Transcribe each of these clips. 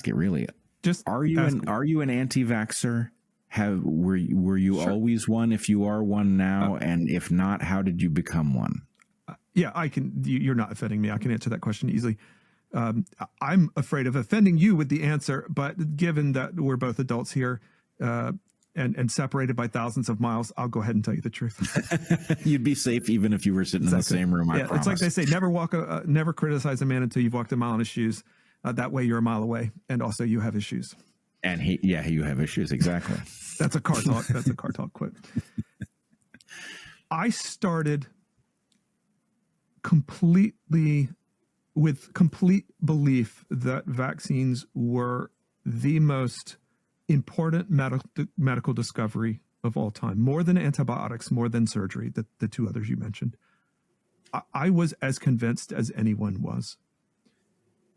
it really. Just are you an anti-vaxxer? Were you Sure. always one? If you are one now, and if not, how did you become one? Yeah, I can. You're not offending me. I can answer that question easily. I'm afraid of offending you with the answer, but given that we're both adults here and separated by thousands of miles, I'll go ahead and tell you the truth. You'd be safe even if you were sitting in the same room. I promise. It's like they say, never criticize a man until you've walked a mile in his shoes. That way you're a mile away, and also you have his shoes. And you have issues. Exactly. That's a car talk. That's a car talk quote. I started with complete belief that vaccines were the most important medical discovery of all time, more than antibiotics, more than surgery, the two others you mentioned. I was as convinced as anyone was.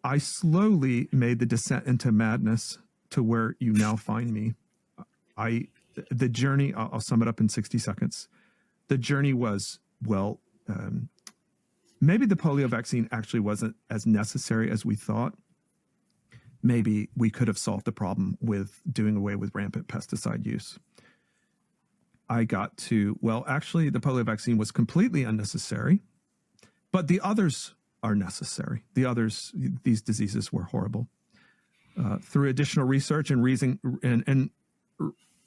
I slowly made the descent into madness to where you now find me. The journey, I'll sum it up in 60 seconds. The journey was, maybe the polio vaccine actually wasn't as necessary as we thought. Maybe we could have solved the problem with doing away with rampant pesticide use. I got to, actually the polio vaccine was completely unnecessary, but the others are necessary. These diseases were horrible. Through additional research and reason and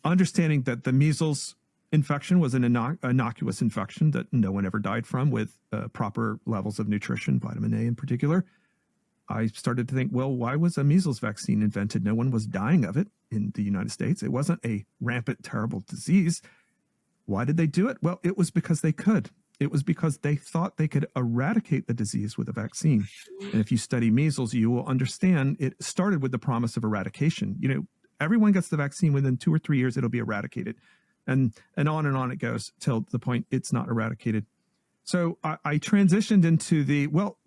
understanding that the measles infection was an innocuous infection that no one ever died from, with proper levels of nutrition, vitamin A in particular, I started to think, why was a measles vaccine invented? No one was dying of it in the United States. It wasn't a rampant, terrible disease. Why did they do it? Well, it was because they could. It was because they thought they could eradicate the disease with a vaccine. And if you study measles, you will understand it started with the promise of eradication. Everyone gets the vaccine within 2 or 3 years, it'll be eradicated. And on it goes till the point it's not eradicated. So I transitioned into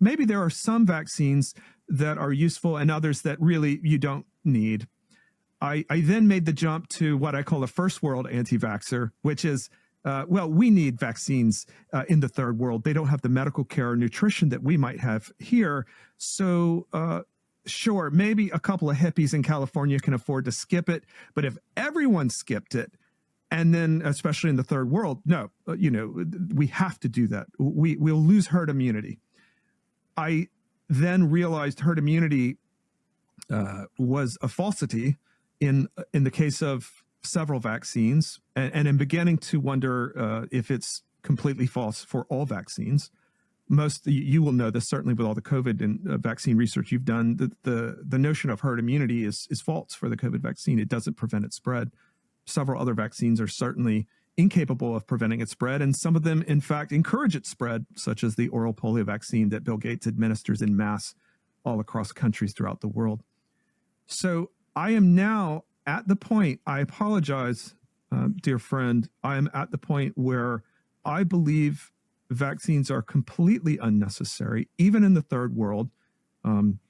maybe there are some vaccines that are useful and others that really you don't need. I then made the jump to what I call a first world anti-vaxxer, which is, we need vaccines in the third world. They don't have the medical care or nutrition that we might have here. So sure, maybe a couple of hippies in California can afford to skip it. But if everyone skipped it, and then especially in the third world, no, we have to do that. We'll lose herd immunity. I then realized herd immunity was a falsity in the case of several vaccines, and I'm beginning to wonder if it's completely false for all vaccines. You will know this, certainly with all the COVID and vaccine research you've done, the notion of herd immunity is false for the COVID vaccine. It doesn't prevent its spread. Several other vaccines are certainly incapable of preventing its spread, and some of them, in fact, encourage its spread, such as the oral polio vaccine that Bill Gates administers in mass all across countries throughout the world. So I am now at the point, I apologize, dear friend, I am at the point where I believe vaccines are completely unnecessary, even in the third world. I'm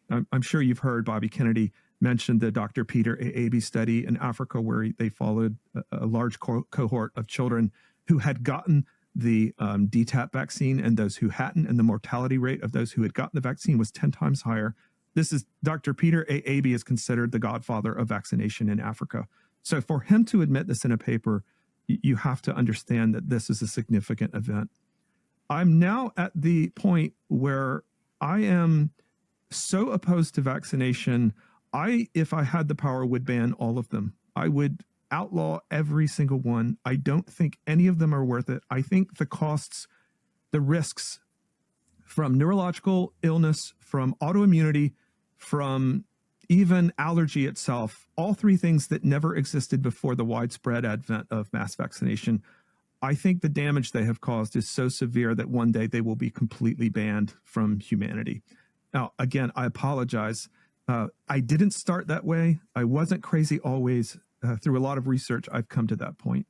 sure you've heard Bobby Kennedy mention the Dr. Peter Aabe study in Africa, where they followed a large cohort of children who had gotten the DTaP vaccine and those who hadn't, and the mortality rate of those who had gotten the vaccine was 10 times higher. This is Dr. Peter Aabe is considered the godfather of vaccination in Africa. So for him to admit this in a paper, you have to understand that this is a significant event. I'm now at the point where I am so opposed to vaccination, if I had the power, would ban all of them. I would outlaw every single one. I don't think any of them are worth it. I think the costs, the risks from neurological illness, from autoimmunity, from even allergy itself, all three things that never existed before the widespread advent of mass vaccination, I think the damage they have caused is so severe that one day they will be completely banned from humanity. Now, again, I apologize. I didn't start that way. I wasn't crazy always. Through a lot of research, I've come to that point.